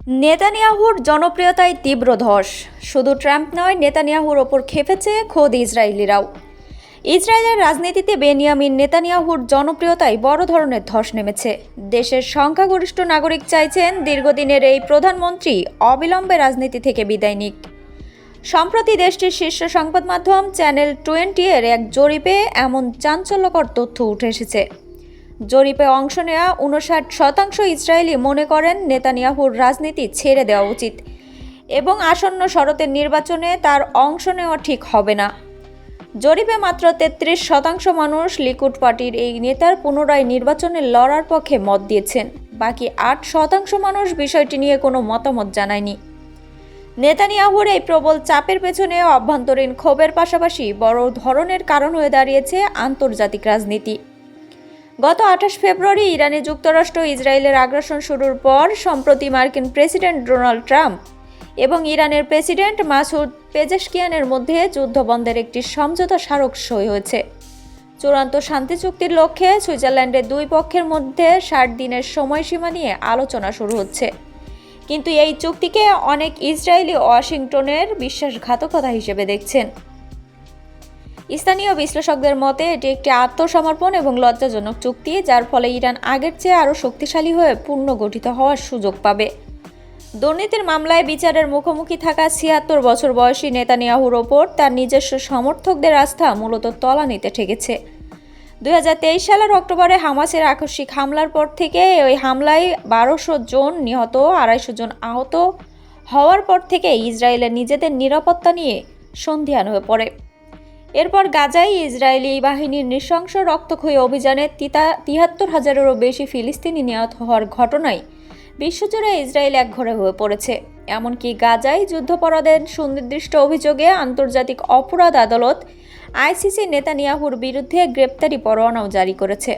নেতানিয়াহুর জনপ্রিয়তায় তীব্র ধস। শুধু ট্রাম্প নয়, নেতানিয়াহুর ওপর খেপেছে খোদ ইসরায়েলিরাও। ইসরায়েলের রাজনীতিতে বেনিয়ামিন নেতানিয়াহুর জনপ্রিয়তায় বড় ধরনের ধস নেমেছে। দেশের সংখ্যাগরিষ্ঠ নাগরিক চাইছেন দীর্ঘদিনের এই প্রধানমন্ত্রী অবিলম্বে রাজনীতি থেকে বিদায় নিক। সম্প্রতি দেশটির শীর্ষ সংবাদ মাধ্যম চ্যানেল 20 এর এক জরিপে এমন চাঞ্চল্যকর তথ্য উঠে এসেছে। জরিপে অংশ নেওয়া 59% ইসরায়েলি মনে করেন নেতানিয়াহুর রাজনীতি ছেড়ে দেওয়া উচিত এবং আসন্ন শরতের নির্বাচনে তার অংশ নেওয়া ঠিক হবে না। জরিপে মাত্র 33% মানুষ লিকুড পার্টির এই নেতার পুনরায় নির্বাচনে লড়ার পক্ষে মত দিয়েছেন। বাকি 8% মানুষ বিষয়টি নিয়ে কোনো মতামত জানায়নি। নেতানিয়াহুর এই প্রবল চাপের পেছনে অভ্যন্তরীণ ক্ষোভের পাশাপাশি বড় ধরনের কারণ হয়ে দাঁড়িয়েছে আন্তর্জাতিক রাজনীতি। গত 28 ফেব্রুয়ারি ইরানে যুক্তরাষ্ট্র ইসরায়েলের আগ্রাসন শুরুর পর সম্প্রতি মার্কিন প্রেসিডেন্ট ডোনাল্ড ট্রাম্প এবং ইরানের প্রেসিডেন্ট মাসুদ পেজেশকিয়ানের মধ্যে যুদ্ধবন্ধের একটি সমঝোতা স্মারক সই হয়েছে। চূড়ান্ত শান্তি চুক্তির লক্ষ্যে সুইজারল্যান্ডের দুই পক্ষের মধ্যে 60 দিনের সময়সীমা নিয়ে আলোচনা শুরু হচ্ছে। কিন্তু এই চুক্তিকে অনেক ইসরায়েলি ওয়াশিংটনের বিশ্বাসঘাতকতা হিসেবে দেখছেন। স্থানীয় বিশ্লেষকদের মতে এটি একটি আত্মসমর্পণ এবং লজ্জাজনক চুক্তি, যার ফলে ইরান আগের চেয়ে আরও শক্তিশালী হয়ে পুনর্গঠিত হওয়ার সুযোগ পাবে। দুর্নীতির মামলায় বিচারের মুখোমুখি থাকা 76 বছর বয়সী নেতানিয়াহুর ওপর তার নিজস্ব সমর্থকদের আস্থা মূলত তলানিতে ঠেকেছে। 2023 সালের অক্টোবরে হামাসের আকস্মিক হামলার পর থেকে ওই হামলায় 1200 জন নিহত, 250 জন আহত হওয়ার পর থেকে ইসরায়েলের নিজেদের নিরাপত্তা নিয়ে সন্দিহান হয়ে পড়ে। এরপর গাজায় ইসরায়েলি বাহিনীর নৃশংস রক্তক্ষয়ী অভিযানে 73,000-এরও বেশি ফিলিস্তিনি নিহত হওয়ার ঘটনায় বিশ্বজুড়ে ইসরায়েল একঘরে হয়ে পড়েছে। এমনকি গাজায় যুদ্ধাপরাধের সুনির্দিষ্ট অভিযোগে আন্তর্জাতিক অপরাধ আদালত ICC নেতানিয়াহুর বিরুদ্ধে গ্রেপ্তারি পরোয়ানাও জারি করেছে।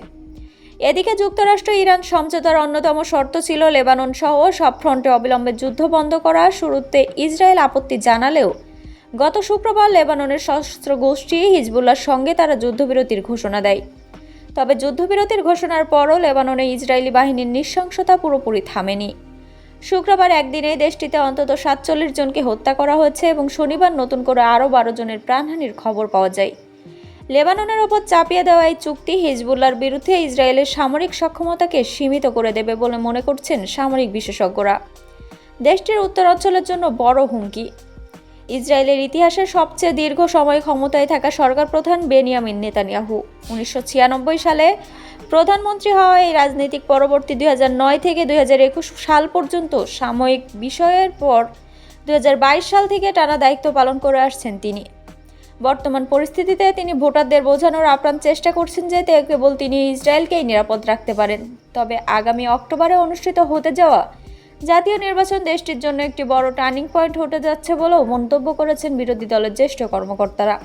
এদিকে যুক্তরাষ্ট্র ইরান সমঝোতার অন্যতম শর্ত ছিল লেবানন সহ সব ফ্রন্টে অবিলম্বে যুদ্ধ বন্ধ করা। শুরুতে ইসরায়েল আপত্তি জানালেও গত শুক্রবার লেবাননের সশস্ত্র গোষ্ঠী হিজবুল্লাহর সঙ্গে তারা যুদ্ধবিরতির ঘোষণা দেয়। তবে যুদ্ধবিরতির ঘোষণার পরও লেবাননে ইসরায়েলি বাহিনীর নৃশংসতা পুরোপুরি থামেনি। শুক্রবার একদিনে দেশটিতে অন্তত 47 জনকে হত্যা করা হয়েছে এবং শনিবার নতুন করে আরও 12 জনের প্রাণহানির খবর পাওয়া যায়। লেবাননের ওপর চাপিয়ে দেওয়া এই চুক্তি হিজবুল্লাহর বিরুদ্ধে ইসরায়েলের সামরিক সক্ষমতাকে সীমিত করে দেবে বলে মনে করছেন সামরিক বিশেষজ্ঞরা। দেশটির উত্তরাঞ্চলের জন্য বড় হুমকি। ইসরায়েলের ইতিহাসে সবচেয়ে দীর্ঘ সময় ক্ষমতায় থাকা সরকার প্রধান বেনিয়ামিন নেতানিয়াহু 1996 সালে প্রধানমন্ত্রী হওয়া এই রাজনৈতিক পরবর্তী 2009 থেকে 2021 সাল পর্যন্ত সাময়িক বিষয়ের পর 2022 সাল থেকে টানা দায়িত্ব পালন করে আসছেন তিনি। বর্তমান পরিস্থিতিতে তিনি ভোটারদের বোঝানোর আপ্রাণ চেষ্টা করছেন যে কেবল তিনি ইসরায়েলকেই নিরাপদ রাখতে পারেন। তবে আগামী অক্টোবরে অনুষ্ঠিত হতে যাওয়া জাতীয় নির্বাচন দেশটির জন্য একটি বড় টার্নিং পয়েন্ট হতে যাচ্ছে বলেও মন্তব্য করেছেন বিরোধী দলের জ্যেষ্ঠ কর্মকর্তারা।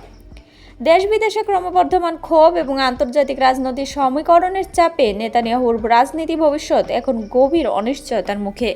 দেশ বিদেশে ক্রমবর্ধমান ক্ষোভ এবং আন্তর্জাতিক রাজনৈতিক সমীকরণের চাপে নেতানিয়াহুর রাজনীতি ভবিষ্যৎ এখন গভীর অনিশ্চয়তার মুখে।